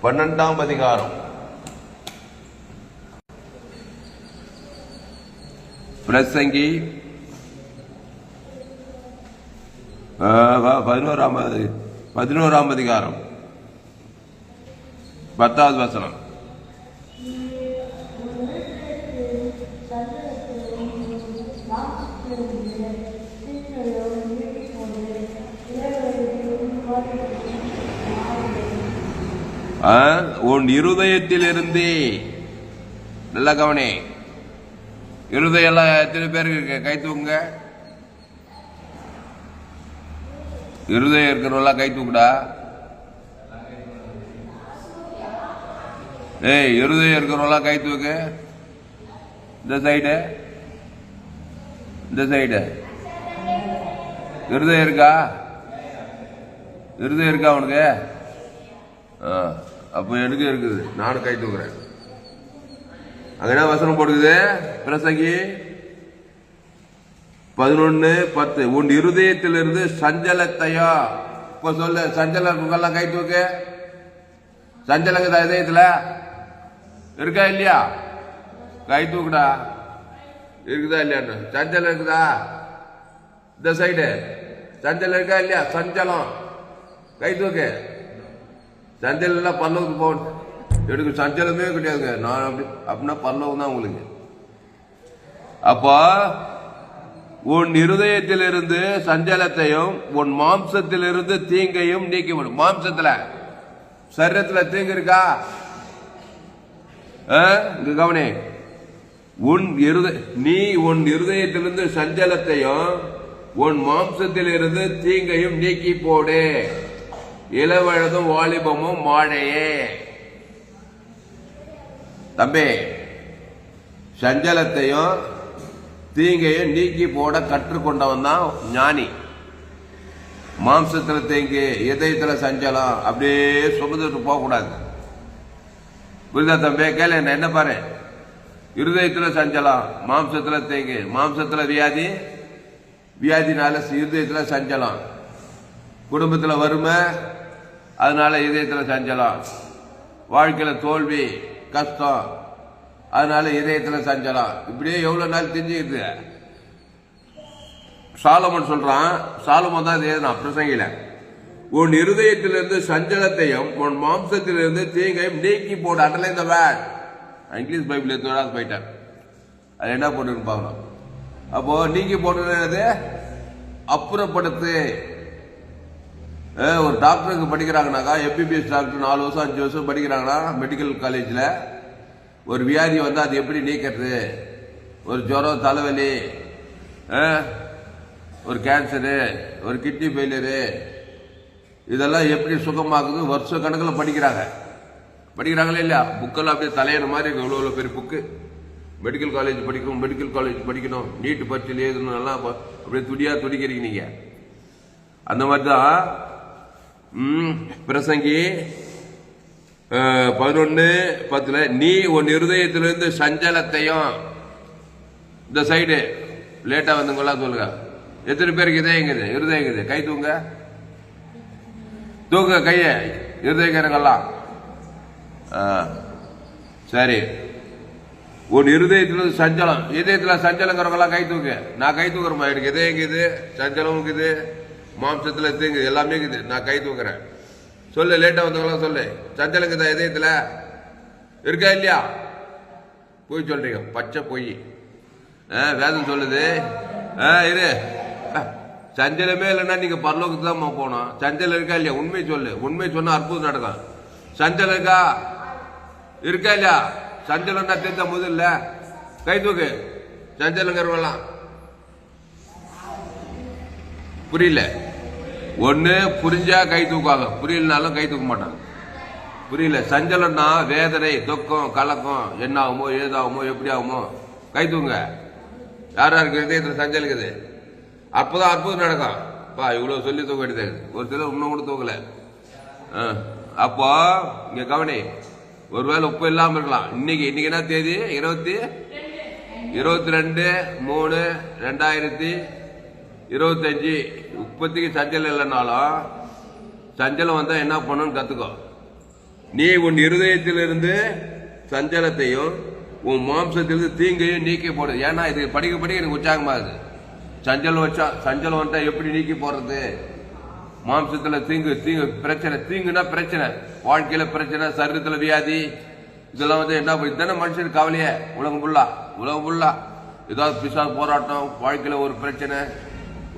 12ஆம் அதிகாரம் பிரசங்கி 11ஆம் அதிகாரம் 10வது வசனம். உன் இருதயத்திலிருந்து நல்ல கவனி. இருதயம் எத்தனை பேருக்கு கை தூக்குங்க. இருதயம் இருக்கிறவெல்லாம் கை தூக்குடா. இருதயம் இருக்கிறவெல்லாம் கை தூக்கு. இந்த சைடு இருதயம் இருக்கா? இருதயம் இருக்கா அவனுக்கு? அப்ப எனக்கு இருக்குது. நானும் கை தூக்குறேன். அங்க என்ன வசனம் போடுது? பிரசங்கி 11:10. உன் இருதயத்திலிருந்து சஞ்சலத்தையா. இப்ப சொல்லு, சஞ்சலம் கை தூக்கு. சஞ்சலங்குதா இதயத்துல? இருக்கா இல்லையா? கை தூக்குடா. இருக்குதா இல்லையா? சஞ்சலம் இருக்குதா? இந்த சைடு சஞ்சலம் இருக்கா இல்லையா? சஞ்சலம் கை தூக்கு. சஞ்சலம் எல்லாம் பல்லவுக்கு போகணும். எனக்கு சஞ்சலமே கிடையாதுங்க. நான் அப்படின்னா பல்லவம் தான் உங்களுக்கு. அப்போ உன் இருதயத்திலிருந்து சஞ்சலத்தையும் உன் மாம்சத்திலிருந்து தீங்கையும் நீக்கிவிடும். மாம்சத்துல சரீரத்துல தீங்கு இருக்கா? இங்க கவனி. நீ உன் இருதயத்திலிருந்து சஞ்சலத்தையும் உன் மாம்சத்திலிருந்து தீங்கையும் நீக்கி போடு. இளவழதும் வாலிபமும் மாழையே. தம்பி, சஞ்சலத்தையும் தீங்கையும் நீக்கி போட கற்றுக்கொண்டவன் தான் ஞானி. மாம்சத்துல தீங்கு, இதயத்துல சஞ்சலம் அப்படியே சுமந்துட்டு போக கூடாது. புரியுதா தம்பி? கேளு, என்ன பாரு. இருதயத்துல சஞ்சலம், மாம்சத்துல தீங்கு. மாம்சத்துல வியாதி, வியாதினால இருதயத்துல சஞ்சலம். குடும்பத்துல வறுமை, அதனால இதயத்துல சஞ்சலம். வாழ்க்கையில தோல்வி, கஷ்டம், அதனால இதயத்துல சஞ்சலம். இப்படியே எவ்வளவு நாள் தெரிஞ்சுக்கிது. சாலமன் சொல்றான். சாலமன் தான் இது பிரசங்கில. உன் இருதயத்திலிருந்து சஞ்சலத்தையும் உன் மாம்சத்திலிருந்து தீங்கையும் நீக்கி போடு. அண்டர்லைன் தி வேர்ட். இங்கிலீஷ் பைபிள் எடுத்து போயிட்டார். அது என்ன போட்டுன்னு பார்க்கணும். அப்போ நீக்கி போடுறது அப்புறப்படுத்து. ஒரு டாக்டருக்கு படிக்கிறாங்கனாக்கா, எம்பிபிஎஸ் டாக்டர் 4 வருஷம் 5 வருஷம் படிக்கிறாங்கன்னா மெடிக்கல் காலேஜில், ஒரு வியாதி வந்து அது எப்படி நீக்கிறது, ஒரு ஜுரம், தலைவலி, ஒரு கேன்சரு, ஒரு கிட்னி ஃபெயிலியரு, இதெல்லாம் எப்படி சுகமாக்குது வருஷ கணக்கில் படிக்கிறாங்களே இல்லையா? புக்கெல்லாம் அப்படியே தலையின மாதிரி இவ்வளோ பெரிய புக்கு. மெடிக்கல் காலேஜ் படிக்கணும், நீட்டு பரீட்சையில் எழுதணும், எல்லாம் அப்படியே துடிக்கிறீங்க நீங்க. அந்த மாதிரி தான் பிரசங்கி 11:10. நீ உன் இருதயத்திலிருந்து சஞ்சலத்தையும். இந்த சைடு லேட்டா வந்துங்களா சொல்லுங்க. எத்தனை பேருக்கு இருதயங்குது? கை தூங்க கைய. இருதயக்காரங்கெல்லாம் சரி. உன் இருதயத்திலிருந்து சஞ்சலம், இதயத்துல சஞ்சலங்கிறவங்கெல்லாம் கை தூக்கு. நான் கை தூக்குறேன். எனக்கு இதயங்குது, சஞ்சலம் இருக்குது, மாம்சத்துல தீங்கு எல்லாமே இருக்குது. நான் கை தூக்குறேன். சொல்லு, லேட்டா வந்தவங்களாம் சொல்லு. சஞ்சலங்குதா இதயத்துல? இருக்கா இல்லையா? போய் சொல்றீங்க, பச்சை பொய். வேதம் சொல்லுது. இது சஞ்சலமே இல்லைன்னா நீங்க பரலோகத்துக்கு தான் போனோம். சஞ்சலம் இருக்கா இல்லையா? உண்மை சொல்லு. உண்மை சொன்னா அற்புதம் நடக்கும். சஞ்சலம் இருக்கா இல்லையா? சஞ்சலம்னா தெரிஞ்ச முதல்ல கை தூக்கு. சஞ்சலங்கிறவங்களாம் புரியல. ஒண்ணு புரிஞ்சா கை தூக்குவாங்க, புரியலனாலும் கை தூக்க மாட்டாங்க. புரியல. சஞ்சலம்னா வேதனை, துக்கம், கலக்கம், என்ன ஆகுமோ, ஏதாகுமோ, எப்படி ஆகுமோ. கை தூங்க. யாருக்கு இதயத்துல சஞ்சலிக்குது? அப்பதான் அற்புதம் நடக்கும். இவ்வளவு சொல்லி தூக்க வேண்டியது. ஒரு சிலர் இன்னும் கூட தூக்கல. அப்போ இங்க கவனி. ஒருவேளை உப்பு இல்லாம இருக்கலாம். இன்னைக்கு என்ன தேதி? 22/3/2025. உற்பத்திக்கு சஞ்சலம் இல்லைனாலும் சஞ்சலம் வந்தா என்ன பண்ணணும்னு கத்துக்கோ. நீ உன் இருதயத்திலிருந்து சஞ்சலத்தையும் உன் மாம்சத்திலிருந்து தீங்கையும் நீக்கி போடு. ஏன்னா இது படிக்க படிக்க எனக்கு உற்சாகமாகுது. சஞ்சலம் வச்சா சஞ்சலம் வந்தா எப்படி நீக்கி போறது? மாம்சத்துல தீங்கு பிரச்சனை, தீங்குனா பிரச்சனை, வாழ்க்கையில பிரச்சனை, சரீரத்துல வியாதி, இதெல்லாம் என்ன இதுதானே மனுஷனுக்கு கவலையே. உலகம் ஃபுல்லா ஏதாவது பிசா போராட்டம், வாழ்க்கையில ஒரு பிரச்சனை,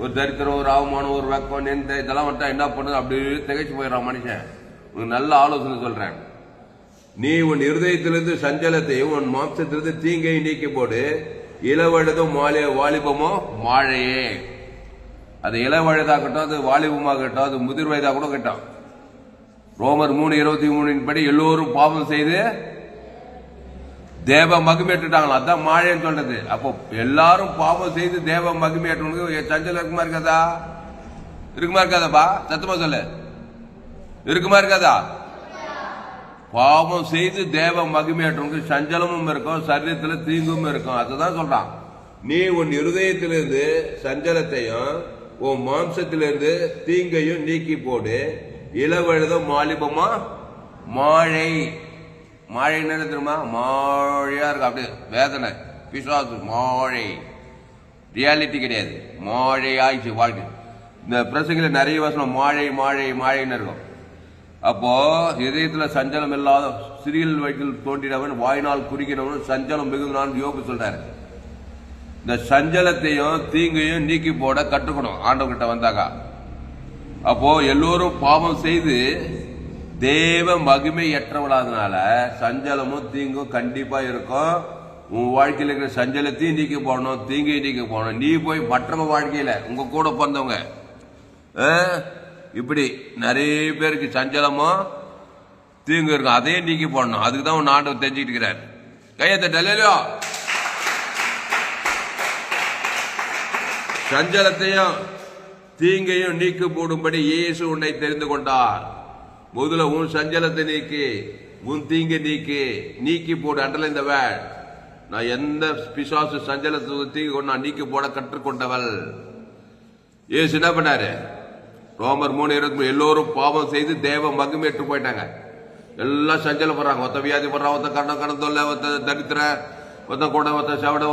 ஒரு தரித்திரம், ஒரு அவமானம், ஒரு வெக்கம், இதெல்லாம் வந்துட்டா என்ன பண்ணுது? அப்படியே திகைச்சு போயிடறான் மனுஷன். உனக்கு நல்ல ஆலோசனை சொல்றேன். நீ உன் இருதயத்திலிருந்து சஞ்சலத்தையும் உன் மாம்சத்திலிருந்து தீங்கையும் நீக்கி போடு. இளவழுதும் வாலிபமோ மாழையே. அது இளவழுதாகட்டும், அது வாலிபமாகட்டும், அது முதிர் வயதாக கூட கட்டும். ரோமர் 3:23 படி எல்லோரும் பாவம் செய்து தேவ மகிமையேற்றுட்டாங்களா, அதான் மாழைன்னு சொல்றது. அப்போ எல்லாரும் பாவம் செய்து தேவ மகிமையேற்றவனுக்கு சஞ்சலம் இருக்குமா இருக்காதா? இருக்குமா இருக்காதாப்பா? சத்தமா சொல்லு, இருக்குமா இருக்காதா? பாவம் செய்து தேவ மகிமையேற்றவனுக்கு சஞ்சலமும் இருக்கும், சரீரத்தில் தீங்கும் இருக்கும். அதுதான் சொல்றான். நீ உன் இருதயத்திலிருந்து சஞ்சலத்தையும் உன் மாம்சத்திலிருந்து தீங்கையும் நீக்கி போடு. இளவழுதும் வாலிபமா மாழை. மாழை என்ன தெரியுமா? மாழையா இருக்கு, அப்படியே வேதனை, பிசாசு, மாழை. ரியாலிட்டி கிடையாது, மாழை ஆயிடுச்சு வாழ்க்கை. இந்த பிரசங்கில நிறைய வசனம் மாழை மாழை மாழைன்னு இருக்கும். அப்போ இதயத்துல சஞ்சலம் இல்லாத சிறியல் வயிற்றில் தோன்றினவன் வாய்நாள் குறிக்கிறவன் சஞ்சலம் மிகுந்தான் யோபு சொல்றாரு. இந்த சஞ்சலத்தையும் தீங்கையும் நீக்கி போட கற்றுக்கணும் ஆண்டவர்கிட்ட வந்தாக்கா. அப்போ எல்லோரும் பாவம் செய்து தேவ மகிமையற்றவளாதனால சஞ்சலமும் தீங்கும் கண்டிப்பா இருக்கும். உன் வாழ்க்கையில் இருக்கிற சஞ்சலத்தையும் நீக்கி போடணும், தீங்கையும் நீக்கி போடணும். நீ போய் மற்றவங்க வாழ்க்கையில உங்க கூட பிறந்தவங்க இப்படி நிறைய பேருக்கு சஞ்சலமும் தீங்கு இருக்கும், அதையும் நீக்கி போடணும். அதுக்கு தான் உன் ஆண்டவர் தெரிஞ்சுக்கிட்டு இருக்கிறார். கையத்தலையோ சஞ்சலத்தையும் தீங்கையும் நீக்கி போடும்படி இயேசு உன்னை தெரிந்து கொண்டார். முதல்ல உன் சஞ்சலத்தை நீக்கி, உன் தீங்கை நீக்கி போடு. அண்டல இந்த வேர்ட். நான் எந்த பிசாசு சஞ்சலத்தை தீங்கு கொண்டு நான் நீக்கி போட கற்றுக்கொண்டவள். இயேசு என்ன பண்ணாரு? ரோமர் 3:23 எல்லோரும் பாவம் செய்து தேவ மகிமையற்று போயிட்டாங்க. எல்லாம் சஞ்சலப்படுறாங்க. ஒருத்த வியாதி படுறான், ஒருத்த கண்ணம் தொல்லை, ஒருத்த தரித்திர, ஒருத்த கூட, ஒருத்த செவட,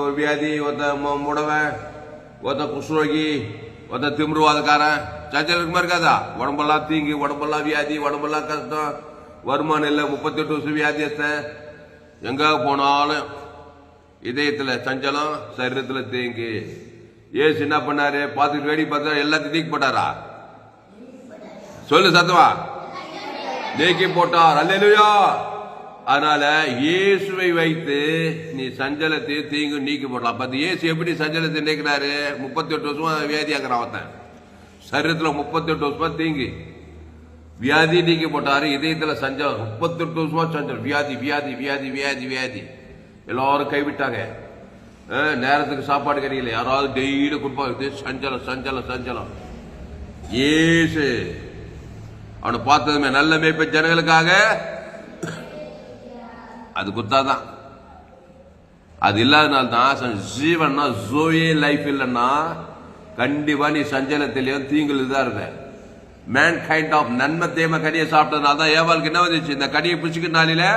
ஒரு வியாதி, ஒருத்த முடவன், ஒருத்த குஷ்ரோகி, ஒருத்த திமிருவாதக்காரன். சஞ்சலம் இருக்குமா இருக்காதா? உடம்பெல்லாம் தீங்கி, உடம்பெல்லாம் வியாதி, உடம்பெல்லாம் கஷ்டம், வருமானம் இல்லை, 38 வருஷம் வியாதியத்த. எங்க போனாலும் இதயத்துல சஞ்சலம், சரீரத்துல தீங்கு. ஏசு என்ன பண்ணாரு? பார்த்துட்டு வேடி பார்த்தா எல்லாத்தையும் நீக்கி போட்டாரா? சொல்லு சத்தமா. நீக்கி போட்டார். அல்லேலூயா. அதனால இயேசுவை வைத்து நீ சஞ்சலத்தை தீங்கு நீக்கி போடலாம். அப்ப இயேசு எப்படி சஞ்சலத்தை நீக்கினாரு? 38 வருஷமா வியாதியாக்குறான் அவன். சரீரத்துல 38 வருஷமா தீங்கு வியாதி நீக்கி போட்டாரு. இதயத்துல சஞ்சலம் 38 வருஷமா சஞ்சலம், வியாதி வியாதி வியாதி வியாதி வியாதி. எல்லாரும் கைவிட்டாங்க. நேரத்துக்கு சாப்பாடு கிடைக்கல, யாராவது டெய்லி கொடுப்பாங்க. சஞ்சலம் சஞ்சலம் சஞ்சலம். ஏசு அவனை பார்த்ததுமே நல்ல மேய்ப்ப ஜனங்களுக்காக அது குத்தாதான். அது இல்லாதனால்தான் ஜீவன்னா ஜோயே லைஃப் இல்லைன்னா கண்டிப்பா நீ சஞ்சலத்திலையும் தீங்குல தான் இருப்ப. மேன் கைண்ட் ஆஃப் நன்மை தேம கனியை சாப்பிட்டதுனால தான் ஏவாளுக்கு என்ன வந்துச்சு? இந்த கனியை பிடிச்சிக்கினால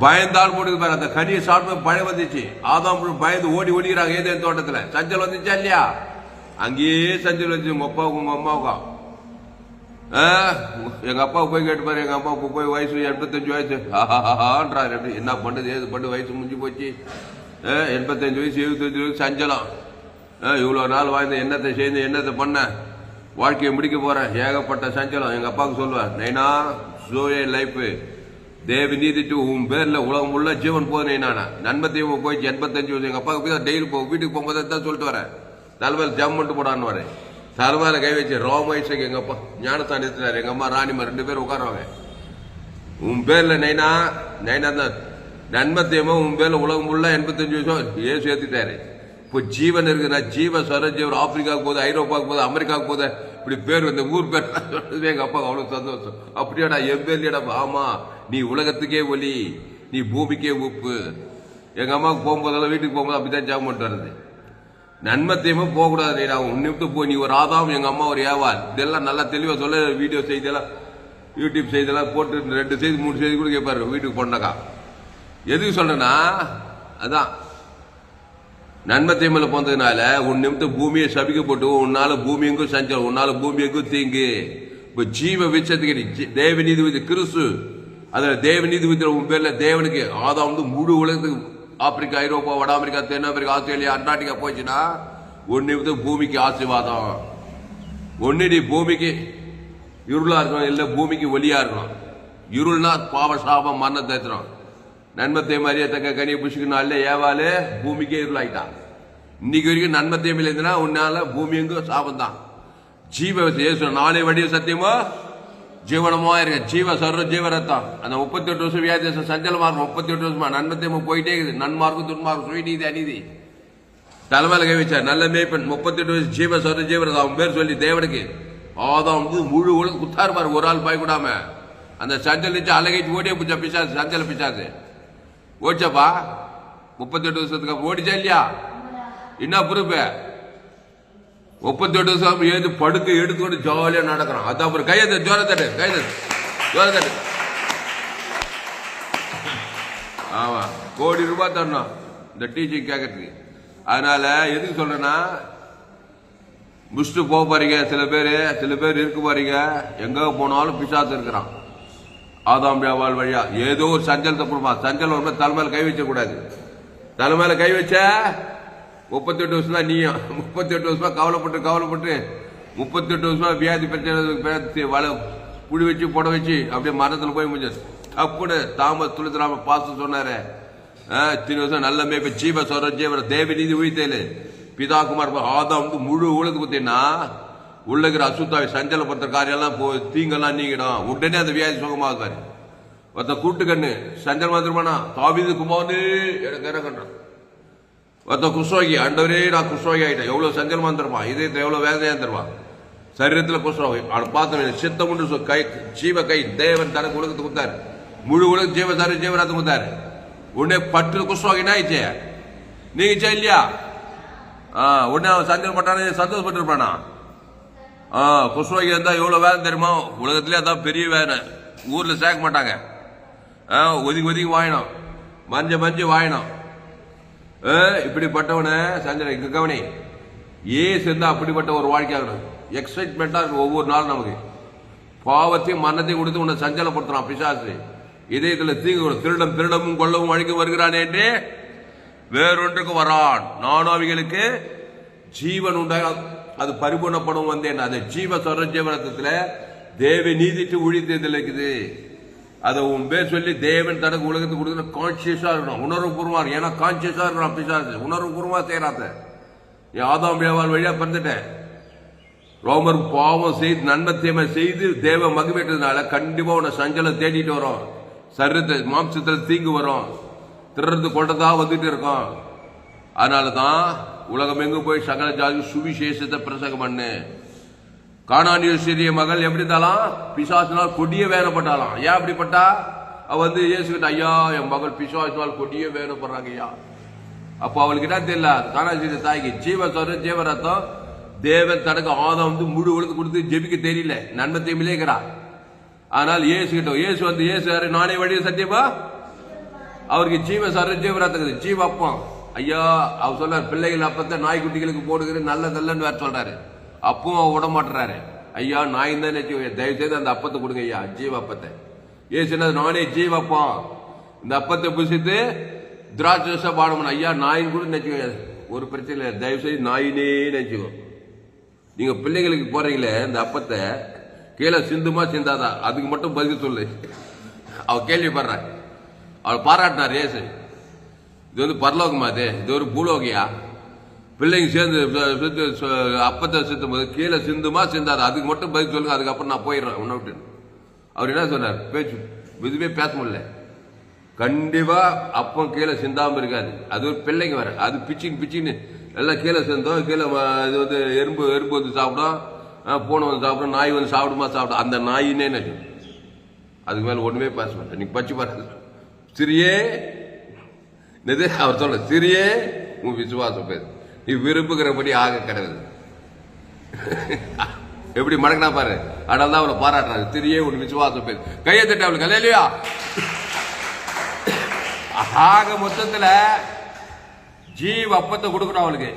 பயந்தால் போடுது பாரு. அந்த கனியை சாப்பிட்டு பயம் வந்துச்சு. ஆதாம் பயந்து ஓடி ஓடிக்கிறாங்க ஏதேன் தோட்டத்துல. சஞ்சல் வந்துச்சா இல்லையா? அங்கேயே சஞ்சல் வந்துச்சு. உங்க அப்பாவுக்கும் உங்க அம்மாவுக்கும். எங்க அப்பாவுக்கு போய் கேட்டு பாரு. எங்க அப்பாவுக்கு போய் வயசு 85 வயசு. ஆன்றாரு. என்ன பண்ணுது ஏது பண்ணு, வயசு முடிஞ்சு போச்சு. 85 வயசு 75 வயசு சஞ்சலம். இவ்வளவு நாள் வாழ்ந்த என்னத்தை செய்து என்னத்தை பண்ண, வாழ்க்கையை முடிக்க போறேன், ஏகப்பட்ட சஞ்சலம். எங்க அப்பாவுக்கு சொல்லுவார், நைனா ஜோயே லைஃப் தேவி நீதிட்டு உன் பேர்ல உலகம் உள்ள ஜீவன் போது நைனா. நன்மத்தையும் போய் 85 வருஷம். எங்க அப்பாவுக்கு போய் டெய்லி வீட்டுக்கு போகும்போது தான் சொல்லிட்டு வரேன். தலைமையில் ஜம் பண்ணிட்டு போடான்னு வரேன். தலைமையில கை வச்சு ரோமைசைக்கு எங்க அப்பா ஞானஸ்தானம் எடுத்துட்டாரு. எங்க அம்மா ராணிமா 2 பேரும் உட்காருவாங்க. உன் பேர்ல நைனா நைனா தான் நன்மத்தையுமோ உன் பேர்ல உலகம் உள்ள 85 வருஷம் ஏசு ஏத்திட்டாரு. இப்போ ஜீவன் இருக்குன்னா ஜீவ சரஜீவன் ஆப்பிரிக்காவுக்கு போகுது, ஐரோப்பாவுக்கு போகுது, அமெரிக்காவுக்கு போகுது. இப்படி பேர் இந்த ஊர் பேர் எங்க அப்பா அவ்வளவு சந்தோஷம். அப்படியாடா என் பேர்லடா? ஆமா, நீ உலகத்துக்கே ஒலி, நீ பூமிக்கே உப்பு. எங்க அம்மாவுக்கு போகும்போதெல்லாம் வீட்டுக்கு போகும்போது அப்படிதான் ஜாம் பண்ணிட்டு வருது. நன்மத்தையுமே போகக்கூடாது. உன்னிட்டு போய் நீ ஒரு ஆதாம், எங்க அம்மா ஒரு ஏவாள். இதெல்லாம் நல்லா தெளிவா சொல்ல வீடியோ செய்தியெல்லாம் யூடியூப் செய்தியெல்லாம் போட்டு 2 செய்தி 3 செய்தி கூட கேட்பாரு வீட்டுக்கு போனாக்கா. எதுக்கு சொல்றேன்னா அதான் நன்மை தீமையில போனதுனால உன் நிமித்தம் பூமியை சபிக்கப்பட்டு உன்னால பூமி எங்கும் சஞ்சலம், உன்னால பூமி எங்கும் தீங்கு. இப்ப ஜீவ விச்சத்துக்கு தேவ நீதிபதி கிறிஸ்து, அதுல தேவ நீதிபதி உன் பேர்ல தேவனுக்கு ஆதாம் முழு உலகத்துக்கு ஆப்பிரிக்கா, ஐரோப்பா, வட அமெரிக்கா, தென் அமெரிக்கா, ஆஸ்திரேலியா, அண்டார்டிகா போச்சுன்னா உன் நிமித்தம் பூமிக்கு ஆசீர்வாதம். ஒன்னு நீ பூமிக்கு இருளா இருக்கணும், இல்ல பூமிக்கு ஒளியா இருக்கணும். இருள்னா பாவ சாபம் மரணத்தை ஏற்றுறோம். நன்மத்தை மரியத்தக்க கனியை புஷிக்கணும் ஏவாலு பூமிக்கே இருளாயிட்டான். இன்னைக்கு வரைக்கும் நன்மத்தையும் இல்லைன்னா உன்னால பூமி எங்கும் சாபம் தான். ஜீவ நாளை வடிவ சத்தியமோ ஜீவனமா இருக்க ஜீவ சர்வ ஜீவரத்தான். அந்த 38 வருஷம் வியாதி சஞ்சலமா இருக்கும். 38 வருஷமா நன்மத்தையும் போயிட்டே இருக்குது. நன்மார்க்கும் துன்மார்க்கும் சுயநீதி அநீதி தலைமையில கை வச்சார். நல்ல மேய்ப்பன் 38 வருஷம் ஜீவ சர்வ ஜீவரதா அவன் பேர் சொல்லி தேவனுக்கு ஆதாம் முழு உலக குத்தாரு பாரு, ஒரு ஆள் பயக்கூடாம. அந்த சஞ்சலிச்சு அழகைச்சு ஓடியே பிடிச்சா பிசாசு, சஞ்சல பிசாசு ஓடிச்சப்பா. 38 வருஷத்துக்கு ஓடிச்சா இல்லையா? என்ன பொறுப்பு? 38 வருஷம் ஏது படுக்க எடுத்துக்கொண்டு ஜாலியா நடக்கிறான். அதான் அப்புறம் கையது ஜோரத்தட்டு கைதட்டு ஜோரத்தட்டு. ஆமா, கோடி ரூபாய் தரணும் இந்த டீச்சிங் கேட்கறதுக்கு. அதனால எதுக்கு சொல்றேன்னா முடிச்சுட்டு போக போறீங்க. சில பேர் இருக்க போறீங்க. எங்க போனாலும் பிசாசு இருக்கிறான். ஆதாம் வியாபார வழியா ஏதோ ஒரு சஞ்சலத்தை கொடுப்பான். சஞ்சலம் வரும்போது தலைமையில கை வச்ச கூடாது. தலைமையில கை வச்ச 38 வருஷம் தான் நீயும். 38 வருஷமா கவலைப்பட்டு 38 வருஷமா வியாதி பிரச்சனை புடி வச்சு புட வச்சு அப்படியே மரத்துல போய் முடிஞ்சது. தப்புன்னு தாமஸ் துளித்தராம பாச சொன்னாரு. இத்தனை வருஷம் நல்ல மேய்ப்ப ஜீவ சொல்ற ஜீவர தேவ நீதி உயிர்த்தேலு பிதா குமார் ஆதாம் முழு உலகத்துக்கு பார்த்தீங்கன்னா உள்ளகிற அசுத்தாவை சஞ்சலப்படுத்த காரியெல்லாம் தீங்கெல்லாம் நீங்கிடும். உடனே அந்த வியாதி சுகமாகுது. ஒருத்த கூட்டு கண்ணு சஞ்சல் வந்துருமானா தாவீது குமார்னு எனக்கு இறக்கணும். ஒருத்த குஷ்ரோகி ஆண்டவரே நான் குஷ்ரோகி ஆயிட்டேன். எவ்வளவு சஞ்சலமா இருந்திருப்பான். இதயத்தை எவ்வளவு வேதனையா இருந்திருப்பான். சரீரத்தில் குஷ்ரோகி அவனை பார்த்த சித்தம் உண்டு கை ஜீவ கை தேவன் தனக்கு உலகத்துக்கு கொடுத்தாரு. முழு உலக ஜீவ சாரி ஜீவராத்து கொடுத்தாரு. உடனே பட்டு குஷ்ரோகினா ஆயிடுச்சே நீங்கச்சா இல்லையா? உடனே அவன் சஞ்சல் பட்டானே சந்தோஷப்பட்டு இருப்பானா? குஷ்ரோகி இருந்தா எவ்வளவு வேலை தெரியுமா? உலகத்திலே அதான் பெரிய வேலை. ஊர்ல சேர்க்க மாட்டாங்க. ஒதுங்கி வாயணும், மஞ்சு வாயணும். இப்படிப்பட்டவன சஞ்சல இங்க கவனி. சேர்ந்தா அப்படிப்பட்ட ஒரு வாழ்க்கையாகணும். எக்ஸைட்மெண்டா இருக்கு ஒவ்வொரு நாளும். நமக்கு பாவத்தையும் மரணத்தையும் கொடுத்து உன்னை சஞ்சலப்படுத்துறான் பிசாசு. இதயத்துல தீங்கு திருடமும் கொள்ளவும் வழிக்கு வருகிறான் என்று வேறொன்றுக்கு வரான். நானாவிகளுக்கு ஜீவன் உண்டாக அது பரிபூர்ணப்படும் வந்தேன். அது ஜீவ சொல்ற ஜீவனத்துல தேவ நீதிட்டு உழித்ததில் இருக்குது. அதை உன் பேர் சொல்லி தேவன் தனக்கு உலகத்துக்கு கொடுக்குற கான்சியஸா இருக்கணும். உணர்வுபூர்வமா இருக்கும். ஏன்னா கான்சியஸா இருக்கணும். பிசாசு உணர்வுபூர்வமா செய்யறாத. ஆதாம் வியாபார வழியா பிறந்துட்டேன். ரோமர் பாவம் செய்து நன்மை தீமை செய்து தேவ மகிமைட்டதுனால கண்டிப்பா உன்னை சஞ்சலம் தேடிட்டு வரும். சரீரத்தை மாம்சத்துல தீங்கு வரும். திருறது கொண்டதா வந்துட்டு இருக்கும். அதனாலதான் உலகம் எங்கு போய் சகல ஜாதி சுவிசேஷத்தை பிரசங்கம் பண்ணு. கானானிய சிறிய மகள் எப்படி இருந்தாலும் பிசாசினால் கொடிய வேதனைப்பட்டாலாம். ஏன் அப்படிப்பட்டா? அவ இயேசுகிட்ட ஐயா என் மகள் பிசாசினால் கொடிய வேதனைப்படுறாங்க ஐயா. அப்ப அவளுக்கு என்ன தெரியல, கானானிய தாய்க்கு ஜீவ சொல்ற ஜீவரத்தம் தேவன் தனக்கு ஆதாம் முழு உலகத்து கொடுத்து ஜெபிக்க தெரியல. நன்மை தீமையிலேங்கிறா. ஆனால் இயேசுகிட்ட இயேசு யாரு? நானே வழிய சத்தியமா. அவருக்கு ஜீவ சொல்ற ஜீவரத்துக்கு ஜீவ அப்பம் ஐயா. அவர் சொல்றாரு பிள்ளைகள் அப்பத்தை நாய்க்குட்டிகளுக்கு போடுகிற நல்லதல்லன்னு வேற சொல்றாரு. அப்பவும் அவ விட மாட்டுறாரு. ஐயா நாய் தான் தயவு செய்து அந்த அப்பத்தை கொடுங்க ஐயா, ஜீவ அப்பத்தை. ஏசுனா நானே ஜீவப்பம். இந்த அப்பத்தை புசித்து திராட்சை பாடணும் ஐயா. நாயின் கூட நினைச்சுக்கோ, ஒரு பிரச்சனை இல்லை. தயவு செய்து நாயினே நினைச்சுக்கோ. நீங்க பிள்ளைங்களுக்கு போறீங்களே இந்த அப்பத்தை கீழே சிந்துமா சிந்தாதா அதுக்கு மட்டும் பதில் சொல்லு. அவ கேள்விப்படுற. அவள் பாராட்டினார் ஏசு. இது பரலோகமா? இது ஒரு பூலோகியா? பிள்ளைங்க சேர்ந்து அப்பத்தை சிந்தும் போது கீழே சிந்துமா சிந்தாது அதுக்கு மட்டும் பதில் சொல்லுங்க. அதுக்கப்புறம் நான் போயிடுறேன் உன்னை விட்டு. அவர் என்ன சொன்னார்? பேச்சு இதுவே பேச முடியல. கண்டிப்பா அப்பம் கீழே சிந்தாம இருக்காது. அது ஒரு பிள்ளைங்க வர அது பிச்சின்னு எல்லாம் கீழே சேர்ந்தோம். கீழே இது எறும்பு வந்து சாப்பிடும், பூனை வந்து சாப்பிடும், நாய் வந்து சாப்பிடும். அந்த நாயினே நினைக்கும். அதுக்கு மேல ஒண்ணுமே பேச மாட்டேன். நீங்க பச்சு பாருங்க. சிறியே அவர் சொல்ல சிறியே உன் விசுவாசம் பேசு. நீ விரும்புகிறபடி ஆக கிடையாது. எப்படி மடக்கினா பாரு. அதனால தான் அவளை பாராட்டுறாரு. திரியே ஒன்று விசுவாசம் பேர் கையை தட்டு அவளுக்கு இல்லையா. ஆக மொத்தத்துல ஜீவ அப்பத்தை கொடுக்கணும் அவளுக்கு.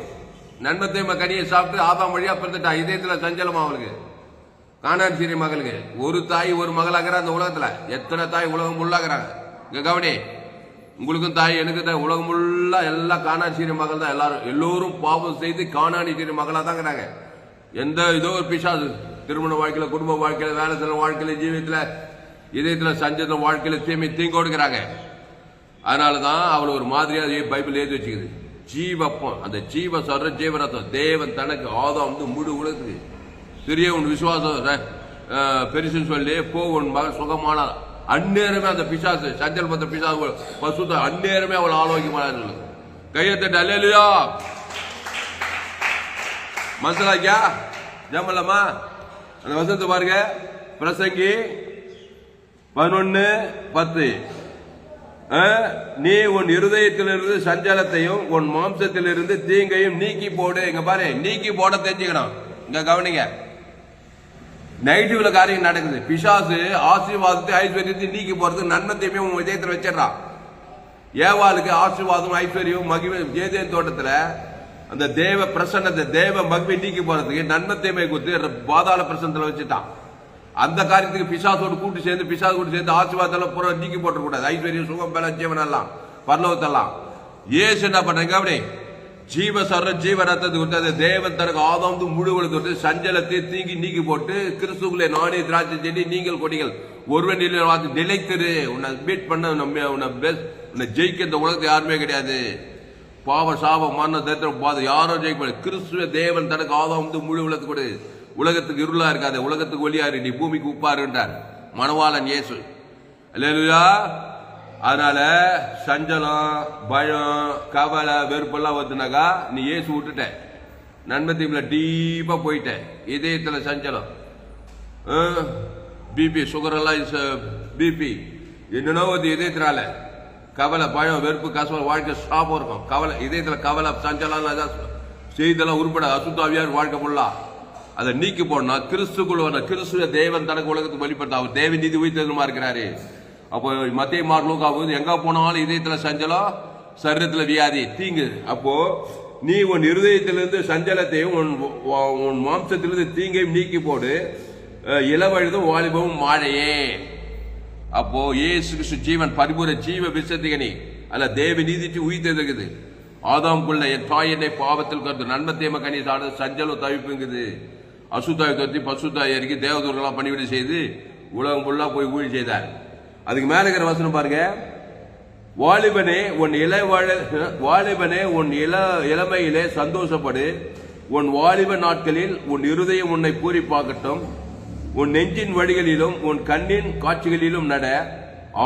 நன்மத்தை கனியை சாப்பிட்டு ஆதாம் வழியா பிறந்துட்டா. இதயத்துல சஞ்சலமா அவளுக்கு. கானான் சீரிய மகளுக்கு ஒரு தாய் ஒரு மகளாகிற அந்த உலகத்துல எத்தனை தாய் உலகம் உள்ளாகிறாங்க. இங்க கவனி, உங்களுக்கும் தாய் எனக்கு தாய் உலகம் உள்ள எல்லாம் கானான் சீரிய மகள் தான். எல்லோரும் பாவம் செய்து கானானி சீரிய மகளா தாங்கிறாங்க. எந்த இதோ ஒரு பிசாசு திருமண வாழ்க்கையில, குடும்ப வாழ்க்கையில, வேலை செய்யற வாழ்க்கையில, ஜீவியத்துல, இதயத்துல, சஞ்சல வாழ்க்கையில தீங்கு கொடுக்கிறாங்க. அதனாலதான் அவளை ஒரு மாதிரியா பைபிள் எழுதி வச்சுக்குது. ஜீவப்பம், அந்த ஜீவ சொல்ற ஜீவரத்தம் தேவன் தனக்கு ஆதாம் முழு உலகத்துக்கு பெரிய உன் விசுவாசம் பெருசுன்னு சொல்லி உன் மகன் சுகமான அந்நேரமே அந்த பிசாசு சஞ்சல் பத்த பிசாசு பசுத்த அந்நேரமே அவள் ஆரோக்கியமான சொல்லு. கையத்தட்டு அல்லேலூயா. மனசிலாக்கியா ஜமலமா அந்த வசனத்தை பாருங்க. பிரசங்கி 11:10. நீ உன் இருதயத்திலிருந்து சஞ்சலத்தையும் உன் மாம்சத்திலிருந்து தீங்கையும் நீக்கி போடு. இங்க பாரு, நீக்கி போட தெரிஞ்சுக்கணும். இங்க கவனிங்க, நெகட்டிவ்ல காரியம் நடக்குது. பிசாசு ஆசீர்வாதத்தை ஐஸ்வர்யத்தை நீக்கி போறதுக்கு நன்மத்தையுமே உன் இதயத்தில் வச்சிடறான். ஏவாளுக்கு ஆசீர்வாதம் ஐஸ்வர்யம் மகிமை ஏதேன் தோட்டத்துல அந்த தேவ பிரசன்னத்தை தேவ மகிமை நீக்கி போறதுக்கு நன்மத்தையுமே கொடுத்து பாதாள பிரசன்னத்துல வச்சுட்டான். அந்த காரியத்துக்கு பிசாசோடு கூட்டு சேர்ந்து ஆசீர்வாதம் பூரா நீக்கி போட்டக்கூடாது. ஐஸ்வர்யம் சுகம் பல ஜீவன் எல்லாம் பரலோகத்தெல்லாம் ஏசு என்ன பண்றீங்க அப்படி ஜீவ சர்ற ஜீவ ரத்தத்தை கொடுத்து தேவன் தனக்கு ஆதாம் முழுவதும் கொடுத்து சஞ்சலத்தை தீங்கி நீக்கி போட்டு கிறிஸ்துக்குள்ளே நானே திராட்சை செடி நீங்கள் கொடிகள் ஒருவன் நிலைத்திரு. உன்னை பீட் பண்ண உன்னை ஜெயிக்க இந்த உலகத்தை யாருமே கிடையாது. பாவ சாப மரண தரித்திரம் பாதை யாரும் ஜெயிக்க முடியாது. கிறிஸ்துவ தேவன் தனக்கு ஆதாம் முழு உலகத்து கொடு. உலகத்துக்கு இருளா இருக்காது, உலகத்துக்கு ஒளியாரு, நீ பூமிக்கு உப்பாருன்றார் மணவாளன் இயேசு. அல்லேலூயா. அதனால சஞ்சலம் பயம் கவலை வெறுப்பெல்லாம் வந்துனாக்கா நீ இயேசு விட்டுட்ட, நன்மத்தீவுல டீப்பா போயிட்ட. இதயத்துல சஞ்சலம், பிபி சுகர் எல்லாம் பிபி என்னன்னோ வந்து இதயத்தினால கவலை பயம் வெறுப்பு கசவல் வாழ்க்கை சாபம் இருக்கும். கவலை இதயத்துல கவலை சஞ்சலம் செய்தெல்லாம் உருப்பட அசுத்தாவியார் வாழ்க்கை ஃபுல்லா அதை நீக்கி போடனா கிறிஸ்துக்குள்ள கிறிஸ்துவ தேவன் தனக்கு உலகத்துக்கு வெளிப்படுத்த அவர் தேவ நீதி உயிர்த்தெழுமா இருக்கிறாரு. அப்போ மத்திய மார்லோகாவது எங்க போனாலும் இதயத்துல சஞ்சலம் சரீரத்துல வியாதி தீங்கு. அப்போ நீ உன் இருதயத்திலிருந்து சஞ்சலத்தையும் உன் மாம்சத்திலிருந்து தீங்கையும் நீக்கி போடு. இளவழுதும் வாலிபமும் மாழையே. அப்போ ஏசு கிறிஸ்து ஜீவன் பரிபூர ஜீவ விசத்திகனி அல்ல தேவ நீதிச்சு உயிர்த்தெழுகிறது. ஆதாம்குள்ள என் தாய் என்னை பாவத்தில் கருத்து நன்மத்தேம கனி சாடு சஞ்சலம் தவிப்புங்குது. அசுத்தாய் கருத்தி பசுத்தாய் அறிக்கை தேவதூர்களாம் பணிவிடை செய்து உலகம் ஃபுல்லா போய் ஊழி செய்தார். அதுக்கு மேல இருக்கிற வசனம் பாருங்க. வாலிபனே உன் இளமையிலே சந்தோஷப்படு. உன் வாலிப நாட்களில் உன் இருதயம் உன்னை பூரிப்பாக்கட்டும். உன் நெஞ்சின் வழிகளிலும் உன் கண்ணின் காட்சிகளிலும் நட.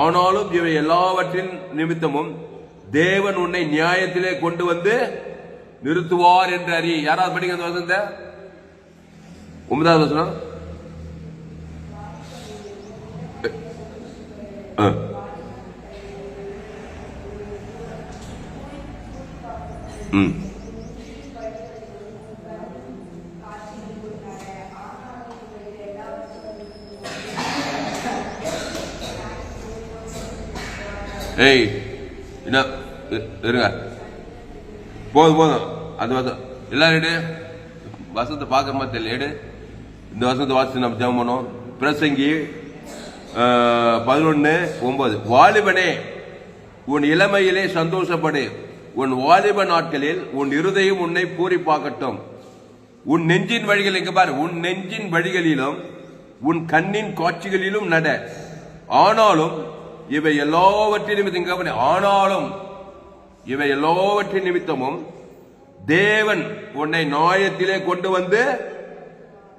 ஆனாலும் இவை எல்லாவற்றின் நிமித்தமும் தேவன் உன்னை நியாயத்திலே கொண்டு வந்து நிறுத்துவார் என்று அறி. யாராவது படிக்க அந்த வசனத்தை 9வது வசனம். ஏய் என்ன இருங்க, போதும் அந்த வசம் எல்லாரும் வசனத்தை பார்க்குற மாதிரி தெரியல. எடு இந்த வசனத்தை வாசி நம்ம ஜெபம் பண்ணோம். பிரசங்கி 11:9. வாலிபனே உன் இளமையிலே சந்தோஷப்படு. உன் வாலிப நாட்களில் உன் இருதயம் உன்னை பூரிப்பாக்கட்டும். உன் நெஞ்சின் வழிகள் எங்க பாரு, உன் நெஞ்சின் வழிகளிலும் உன் கண்ணின் காட்சிகளிலும் நட. ஆனாலும் இவை எல்லாவற்றின் நிமித்தம், ஆனாலும் இவை எல்லாவற்றின் நிமித்தமும் தேவன் உன்னை நியாயத்திலே கொண்டு வந்து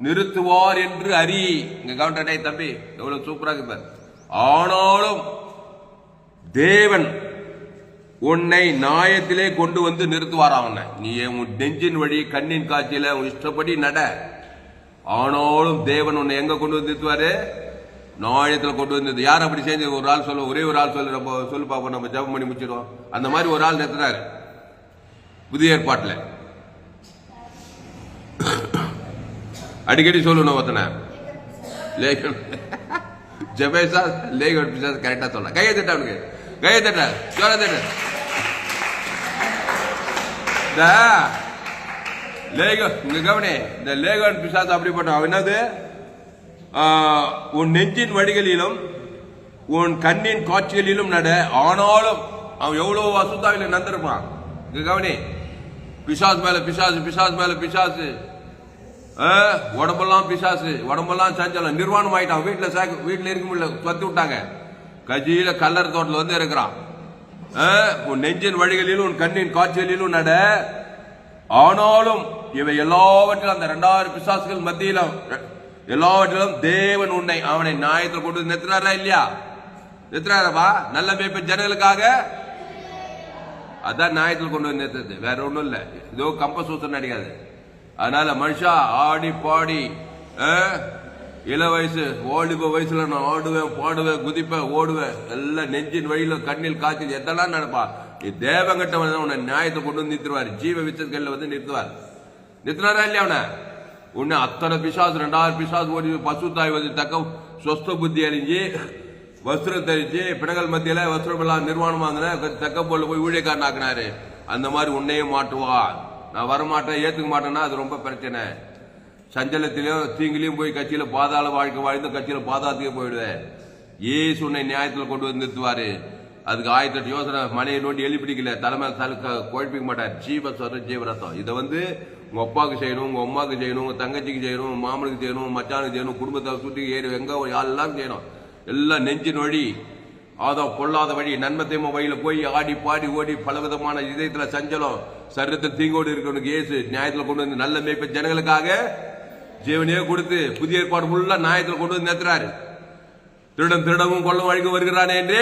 நிறுத்துவார் என்று அறி. இங்க கவுண்டடே தம்பி எவ்வளவு சூப்பரா இருக்கு. ஆனாலும் தேவன் உன்னை நியாயத்திலே கொண்டு வந்து நிறுத்துவாராம். நீ உன் நெஞ்சின் வழி கண்ணின் காட்சியில உன் இஷ்டப்படி நட. ஆனாலும் தேவன் உன்னை எங்க கொண்டு வந்து நிறுத்துவாரு? நியாயத்துல கொண்டு வந்தது. யார் அப்படி செஞ்சு ஒரு ஆள் சொல்ல, ஒரே ஒரு ஆள் சொல்லு பாப்போம், நம்ம ஜெபம் பண்ணி முடிச்சிடுவோம். அந்த மாதிரி ஒரு ஆள் நிறுத்தினாரு புதிய ஏற்பாட்டில். அடிக்கடி சொல்லணும் ஒருத்தனை லேகன் ஜபேசா லேகன் பிசாசு கரெக்டா சொல்ல. கையை தட்ட அவனுக்கு, கையை தட்ட, ஜோர தட்ட. இங்க கவனி, இந்த லேகன் பிசாசு அப்படிப்பட்ட அவன் என்னது, உன் நெஞ்சின் வழிகளிலும் உன் கண்ணின் காட்சிகளிலும் நட. ஆனாலும் அவன் எவ்வளவு அசுத்தாவில நந்திருப்பான். இங்க கவனி, பிசாசு மேல பிசாசு, பிசாசு மேல பிசாசு, உடம்பெல்லாம் பிசாசு, உடம்பெல்லாம் சஞ்சலம், நிர்வாணம் ஆயிட்டான். வீட்டுல இருக்க முடியல, தொத்தி விட்டாங்க. கஜியில கல்லர் தோட்டத்தில் வந்து இருக்கிறான். உன் நெஞ்சின் வழிகளிலும் உன் கண்ணின் காட்சிகளிலும் நட. ஆனாலும் இவை எல்லாவற்றிலும், அந்த 2000 பிசாசுகள் மத்தியிலும் எல்லாவற்றிலும் தேவன் உன்னை அவனை நியாயத்தில் கொண்டு நிறுத்தினாரா இல்லையா? நிறுத்தினாரப்பா. நல்ல மேய்ப்பன் ஜனங்களுக்காக அதான் நியாயத்தில் கொண்டு வந்து நிறுத்தது, வேற ஒண்ணும் இல்ல. இதோ கம்பஸ் ஊசம் அடிக்காது. அதனால மனுஷா ஆடி பாடி, இள வயசு ஓடிப்ப வயசுல நான் ஆடுவேன், பாடுவேன், குதிப்பேன், ஓடுவேன், எல்லாம் நெஞ்சின் வழியில கண்ணில் காய்ச்சல் எதெல்லாம் நடப்பா. தேவங்கிட்ட வந்து உன்னை நியாயத்தை கொண்டு வந்து நிறுத்துவார். ஜீவ விச்சத்துல வந்து நிறுத்துவார். நிறுத்தினாரா இல்லையா? அவனை உன்னை அத்தனை பிசாசு 2000 பிசாசு ஓடி பசு தாய் வந்து தக்க சொஸ்த புத்தி அழிஞ்சு வஸ்திரம் தரிச்சு பிணங்கள் மத்தியில வஸ்திரம் எல்லாம் நிர்வாணம் வாங்கின தக்க போல போய் ஊழியக்காரன் ஆக்கினாரு. அந்த மாதிரி உன்னையும் மாட்டுவா. நான் வரமாட்டேன், ஏத்துக்க மாட்டேன்னா அது ரொம்ப பிரச்சனை. சஞ்சலத்திலையும் தீங்கிலையும் போய் கட்சியில பாதாள வாழ்க்கை வாழ்ந்து கட்சியில பாதாளத்துக்கே போயிடுவேன். ஏசு உன்னை நியாயத்தில் கொண்டு வந்து நிறுத்துவாரு. அதுக்கு 1008 யோசனை மனையை நோண்டி எழுப்பிடிக்கல, தலைமை குழப்பிக்க மாட்டார். ஜீவ சொல்ற ஜீவரத்தம். இதை வந்து உங்க அப்பாவுக்கு செய்யணும், உங்க அம்மாவுக்கு செய்யணும், உங்க தங்கச்சிக்கு செய்யணும், உங்க மாமனுக்கு செய்யணும், மச்சானுக்கு செய்யணும், குடும்பத்தை சுற்றி ஏறி எங்க எல்லாம் செய்யணும். எல்லாம் நெஞ்சின் வழி, ஆதம் கொள்ளாத வழி, நன்மத்தையும் வழியில போய் ஆடி பாடி ஓடி பலவிதமான இதயத்துல சஞ்சலம் சரீரத்தில் தீங்கோடு இருக்கிறவனுக்கு இயேசு நியாயத்துல கொண்டு வந்து நல்ல மேய்ப்ப ஜனங்களுக்காக ஜீவனையே கொடுத்து புதிய ஏற்பாடு ஃபுல்லா நியாயத்தில் கொண்டு வந்து நிறுத்துறாரு. திருடவும் கொள்ளும் வழிக்கு வருகிறானே என்று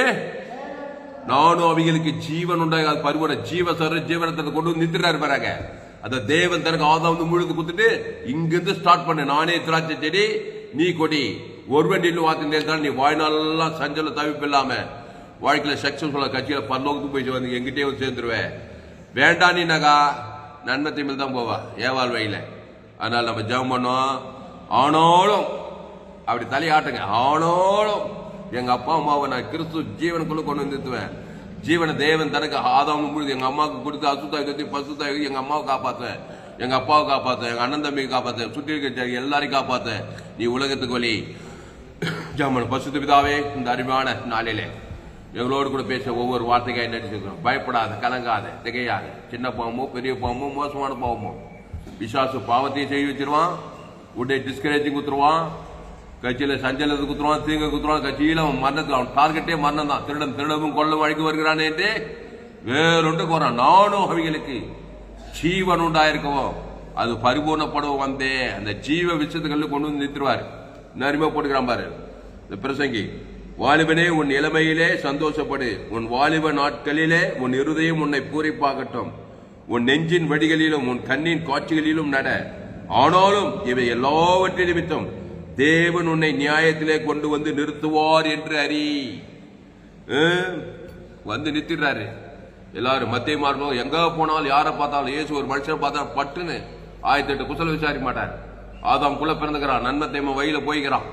நானும் அவைகளுக்கு ஜீவன் உண்டாக பருவன ஜீவ சர ஜீவனத்தை கொண்டு வந்து நிறுத்துறாரு பாருங்க. அந்த தேவன் தனக்கு ஆதம் வந்து முழுது கொடுத்துட்டு இங்கிருந்து ஸ்டார்ட் பண்ணு. நானே திராட்சை செடி, நீ கொடி, ஒருவன் இன்னும் வார்த்தை நீ வாழ்நாளெல்லாம் சஞ்சல தவிப்பு இல்லாம வாழ்க்கையில சக்சஸ்ஃபுல்லா கட்சியில பரலோகத்துக்கு போயிட்டு வந்து எங்கிட்டே வந்து சேர்ந்துருவேன். வேண்டாம் நீனாக்கா நன்மை தீமையில் தான் போவா ஏவாள் வழியில. அதனால நம்ம ஜெபம் பண்ணோம். ஆனாலும் அப்படி தலையாட்டுங்க. ஆனாலும் எங்க அப்பா அம்மாவை நான் கிறிஸ்து ஜீவனுக்குள்ள கொண்டு வந்து நிறுத்துவேன். ஜீவன தேவன் தனக்கு ஆதாம் முழுது எங்க அம்மாவுக்கு கொடுத்து அசுத்தாய் கத்தி பசுத்தாய் எங்க அம்மாவை காப்பாத்தேன், எங்க அப்பாவை காப்பாத்தேன், எங்க அண்ணன் தம்பியை காப்பாத்தேன், சுற்றி இருக்க எல்லாரையும் காப்பாத்தேன். நீ உலகத்துக்கு வழி. ஜாமன் பசுத்த பிதாவே, இந்த அருமையான நாளிலே எங்களோடு கூட பேச ஒவ்வொரு வார்த்தைக்காய் நடிச்சிருக்கிறோம். பயப்படாத, கலங்காத, திகையாத. சின்ன பாவமோ பெரிய பாவமோ மோசமான பாவமோ விசுவாச பாவத்தையும் செய்ய வச்சிருவான். உடனே டிஸ்கரேஜிங் குத்துருவான், கட்சியில சஞ்சலத்தை குத்துருவான், தீங்க குத்துருவான். கட்சியில அவன் மரணத்தில் அவன் டார்கெட்டே மரணம் தான். திருடவும் கொள்ள வழிக்கு வருகிறான் என்று வேறொன்று கோறான். நானும் அவைகளுக்கு ஜீவன் உண்டாயிருக்கவோ அது பரிபூர்ணப்படவும் வந்தே. அந்த ஜீவ விஷயத்துக்கள் கொண்டு வந்து நிறுத்துவார். நரிமை போட்டுக்கிறான் பாரு இந்த பிரசங்கி. வாலிபனே, உன் இளமையிலே சந்தோஷப்படு, உன் வாலிப நாட்களிலே உன் இருதயம் உன்னை பூரிப்பாகட்டும், உன் நெஞ்சின் வடிகளிலும் உன் கண்ணின் காட்சிகளிலும் நட. ஆனாலும் இவை எல்லாவற்றின் நிமித்தம் தேவன் உன்னை நியாயத்திலே கொண்டு வந்து நிறுத்துவார் என்று அறி. வந்து நிறுத்திடுறாரு. எல்லாரும் மத்திய மார்க்கம் எங்க போனாலும் யாரை பார்த்தாலும் இயேசு ஒரு மனுஷனை பார்த்தா பட்டுன்னு 1008 குசல விசாரிக்க மாட்டார். ஆதாம் குள்ள பிறந்துக்கிறான், நன்மை தேம வழியில போய்க்கிறான்,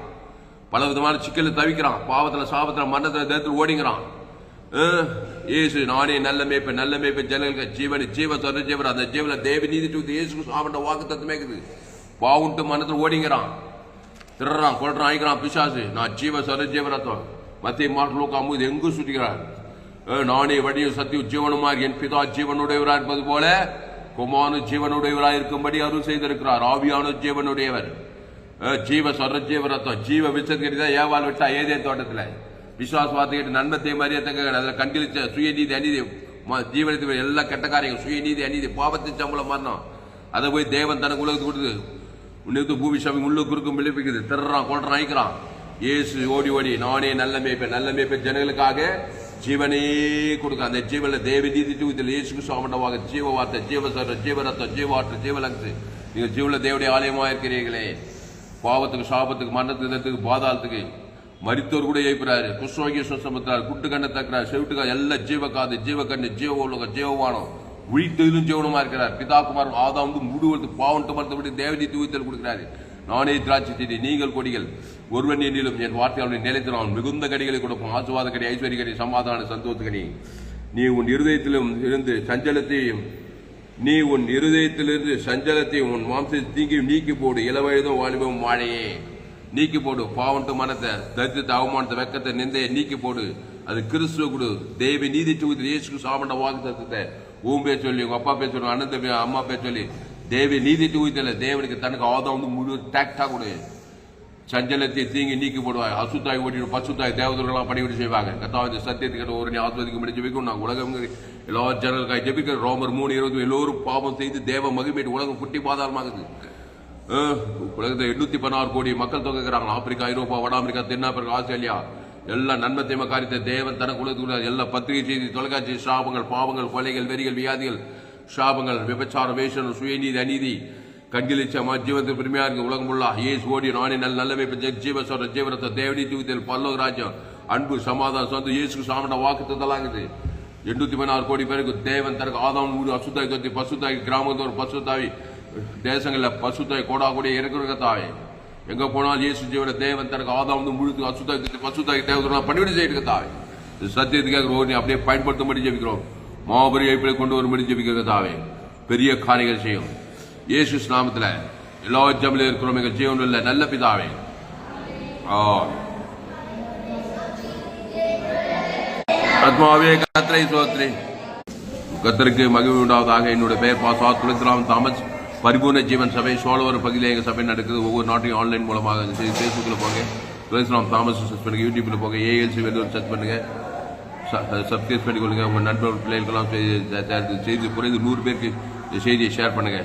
பல விதமான சிக்கல் தவிக்கிறான், பாவத்துல சாபத்துல மரணத்துல தேர்த்து ஓடிங்கிறான். இயேசு நானே நல்ல மேய்ப்பேன், நல்ல மேய்ப்பேன் ஜனங்களுக்கு ஜீவன் ஜீவ சொல்ற ஜீவன். அந்த ஜீவன தேவ நீதி இயேசு சாப்பிட்ட வாக்கு தத்துவமே இருக்குது. பாவுன்ட்டு மரணத்துல ஓடிங்கிறான், திருறான், கொள்றான், ஆயிக்கிறான் பிசாசு. நான் ஜீவ சொல்ற ஜீவனத்தம் மத்திய மாட்டு இது எங்கும் சுட்டிக்கிறான். நானே வடியும் சத்தியும் ஜீவனுமார் என் பிதா ஜீவனுடையவராக இருப்பது போல குமாரனு ஜீவனுடையவராக இருக்கும்படி அருள் செய்திருக்கிறார். ஆவியான ஜீவனுடையவர். ஜீவ சொல்ற ஜீவரத்தம் ஜீவ விசத்து ஏவாள் விட்டா ஏதே தோட்டத்துல விசுவாச வார்த்தை நன்மத்தை மரியாதை அதுல கண்டிலிச்ச சுயநீதி அநீதி ஜீவனத்தில் எல்லா கெட்ட காரியங்கள் சுயநீதி அநீதி பாவத்தின் சம்பளம் மரணம். அதை போய் தேவன் தனக்கு உலகத்து கொடுத்து உன்னை பூமி சாமி உள்ளு குறுக்கும் விழிப்பிக்குது. திறறான், கொள்றான், ஆயிக்கிறான். இயேசு ஓடி ஓடி நானே நல்ல மேய்ப்பேன், நல்ல மேய்ப்பேன் ஜனங்களுக்காக ஜீவனே கொடுக்க. அந்த ஜீவன தேவ நீதி இதில் இயேசுக்கு சாமண்டவாக ஜீவ வார்த்தை ஜீவ சர ஜீவரத்தம் ஜீவாற்று ஜீவலங்கு. நீங்க ஜீவன தேவடைய ஆலயமா இருக்கிறீர்களே. பாவத்துக்கு சாபத்துக்கு மரணத்துக்கு பாதாளத்துக்கு மரித்தோர் கூட எழுப்புறாரு. குஷ்ரோகிய சுசமுத்தார், குட்டு கண்ணை தக்கிறார், செவிட்டுக்கா எல்லாம் ஜீவக்காது ஜீவக்கண்ணு ஜீவ உலகம் ஜீவவானம் உழித்ததிலும் ஜீவனமா இருக்கிறார். பிதாகுமார் ஆதாம் முடுவது பாவன்ட்டு மரத்தை விட்டு தேவநீதி உயிர்த்தல் கொடுக்கிறாரு. நானே திராட்சை செடி, நீங்கள் கொடிகள். ஒருவன் என்னிலும் என் வார்த்தையாளனை நிலைத்தினான் மிகுந்த கனிகளை கொடுக்கும். ஆசுவாத கனி, ஐஸ்வர்ய கனி, சமாதான சந்தோஷ கனி. நீ உன் இருதயத்திலிருந்து சஞ்சலத்தையும் உன் மாம்சத்தை தீங்கியும் நீக்கி போடு. இளவயதும் வாலிபம் வாழையே நீக்கி போடு. பாவன்ட்டு மனத்தை, தரித்திரத்தை, அவமானத்தை, வெக்கத்தை, நிந்தையை நீக்கி போடு. அது கிறிஸ்துவ கொடு. தெய்வ நீதி சுகத்தில் இயேசுக்கு சாமண்ட வாக்கு தத்துவத்தை உன் பேர் சொல்லி, உங்க அப்பா பேர் சொல்லி, அண்ணன் தம்பி அம்மா பேர் சொல்லி, தேவ நீதி தூக்கத்தில் தேவனுக்கு தனக்கு ஆதம் முழு டாக்டா கொடு. சஞ்சலத்தை தீங்கி நீக்கி போடுவாய். அசுத்தாய் ஓட்டிட்டு பசுத்தாய் தேவதர்களாம் பணிவிட செய்வாங்க. கத்தாவது சத்தியத்துக்கு ஒரு ஆத்மதிக்கு முடிச்சு வைக்கும். நான் உலகம் எல்லா ஜனங்களுக்காக ஜெபிக்கிற. ரோமர் 3:20 எல்லோரும் பாவம் செய்து தேவ மகிமையிட்டு உலகம் குட்டி பாதாளமாகுது. உலகத்தை 816 கோடி மக்கள் தொகை இருக்கிறாங்க. ஆப்பிரிக்கா, ஐரோப்பா, வட அமெரிக்கா, தென்னாப்பிரிக்கா, ஆஸ்திரேலியா எல்லா நன்மை தீமை காரியத்தை தேவன் தனக்கு உலகத்துக்கு எல்லா பத்திரிகை செய்தி, தொலைக்காட்சி, சாபங்கள், பாவங்கள், கொலைகள், வெறிகள், வியாதிகள், சாபங்கள், விபச்சாரம், வேஷம், சுயநீதி, அநீதி, கண்களிச்சமா ஜீவனத்தில் பெருமையா இருக்கு. உலகம் உள்ள ஏசு ஓடி நானே நல்ல ஜீவசோட ஜீவனத்தை தேவனி தூக்கத்தில் பல்லோக ராஜ்யம், அன்பு, சமாதானம், சொந்த இயேசுக்கு சாமண்ட வாக்கு தலாங்குது. 816 கோடி பேருக்கு தேவன் தனக்கு ஆதாம் ஊடு அசுத்தாய் தொத்தி பசுத்தாய் கிராமத்தோர் பசுத்தாவி தேசங்களில் பசுத்தாய் கோடா கூடிய இருக்கிற தாவே எங்க போனால் இயேசு ஜீவன தேவன் தனக்கு ஆதாம் முழுத்து அசுத்தாய் தொத்தி பசுத்தாய் தேவதெல்லாம் பணிவிட செய்ய தாவே. சத்தியத்துக்காக நீ அப்படியே பயன்படுத்தும்படி ஜெபிக்கிறோம். மாபெரிய எப்படி கொண்டு வரும்படி ஜெபிக்கிற தாவே. பெரிய காரியங்கள் செய்யும் இயேசு நாமத்துல. எல்லா ஜமில இருக்கிறோம் எங்கள் ஜீவன் உள்ள நல்ல பிதாவே. ஆத்மாவே கர்த்தரை ஸ்தோத்திரி. கர்த்தருக்கு மகிமை உண்டாவதாக. என்னுடைய பெயர் பாஸ்டர் துளசிராம் தாமஸ். பரிபூர்ண ஜீவன் சபை சோழவர் பகுதியில் எங்கள் சபை நடக்குது. ஒவ்வொரு நாட்டையும் ஆன்லைன் மூலமாக ஃபேஸ்புக்கில் போங்க, துளசிராம் தாமஸ் சர்ச் பண்ணுங்க. யூடியூப்ல போங்க, ஏஎல்சி வெள்ளூர் சர்ச் பண்ணுங்க. சப்ஸ்கிரைப் பண்ணிக்கொள்ளுங்க. உங்கள் நண்பர்கள் பிள்ளைகளுக்கெல்லாம் செய்தி குறைந்து 100 பேருக்கு இந்த செய்தியை ஷேர் பண்ணுங்க.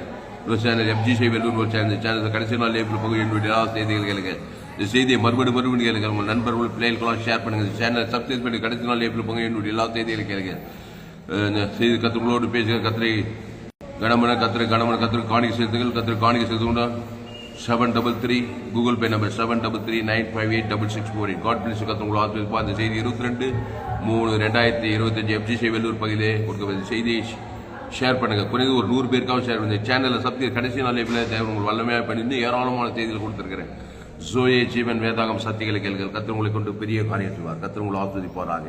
ஒரு சேனல் FGC வெள்ளூர் ஒரு சேனல் கடைசி நாள் லேபிள் போக என்னுடைய எல்லா செய்திகள் கேளுங்க. இந்த செய்தியை மறுபடியும் கேளுங்க. உங்கள் நண்பர்கள் பிள்ளைகளுக்கெல்லாம் ஷேர் பண்ணுங்க. சேனல் சப்ஸ்கிரைப் பண்ணி கடைசி நாள் லேபிள் போக என்னுடைய எல்லா செய்திகள் கேளுங்க. செய்தி கத்திரங்களோடு பேசுகிற கத்திரை கணமன கத்திர காணிக்கை சேர்த்துகள் கத்திர காணிக்கை சேர்த்துக்கொண்டா 733 Google pay number 733-958-6648. God bless கத்திரங்களோட ஆசிரியப்பா. இந்த செய்தி 22/3/2025 FGC வெள்ளூர் பகுதியிலே கொடுக்க செய்தியை ஷேர் பண்ணுங்க. குறைந்து ஒரு 100 பேருக்காக ஷேர் பண்ணுங்க. சேனலில் சப்ஸ்கிரைப் கடைசி நாள் தேவன் உங்களுக்கு வல்லமையாக பண்ணி ஏராளமான செய்திகள் கொடுத்திருக்கிறேன். ஜோயே ஜீவன் வேதாகம் சத்தியங்களை கேள்கள். கத்திர உங்களை கொண்டு பெரிய காரியம் செய்வார். கத்திர உங்களை ஆஸ்வதிப்பாராக.